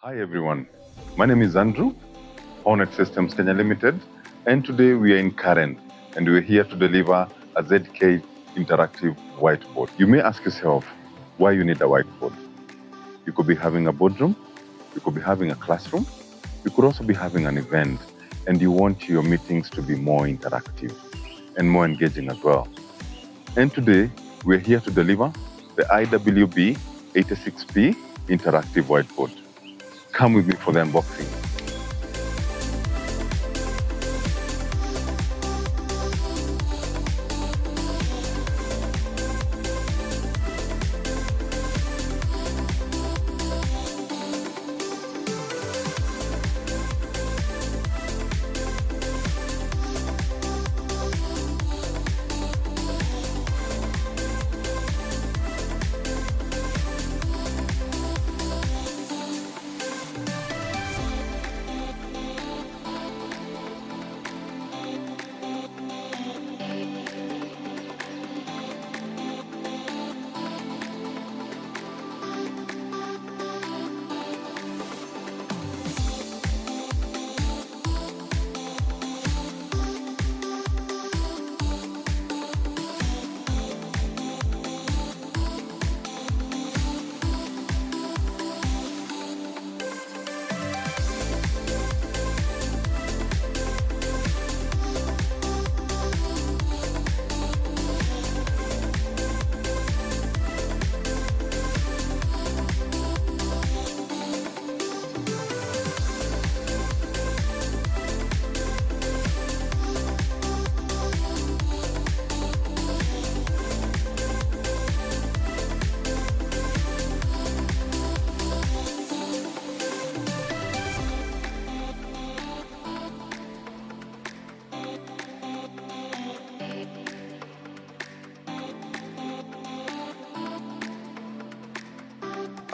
Hi everyone, my name is Andrew, Hornet Systems Kenya Limited, and today we are in Karen and we're here to deliver a ZK interactive whiteboard. You may ask yourself why you need a whiteboard. You could be having a boardroom, you could be having a classroom, you could also be having an event, and you want your meetings to be more interactive and more engaging as well. And today we're here to deliver the IWB 86P interactive whiteboard. Come with me for the unboxing.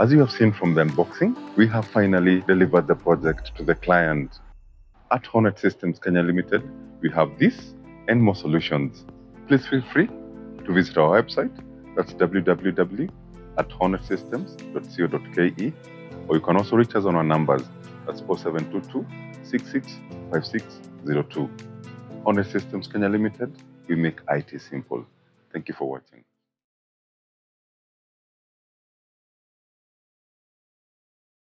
As you have seen from the unboxing, we have finally delivered the project to the client. At Hornet Systems Kenya Limited, we have this and more solutions. Please feel free to visit our website. That's www.hornetsystems.co.ke, or you can also reach us on our numbers. That's 0722 665602. Hornet Systems Kenya Limited, we make IT simple. Thank you for watching.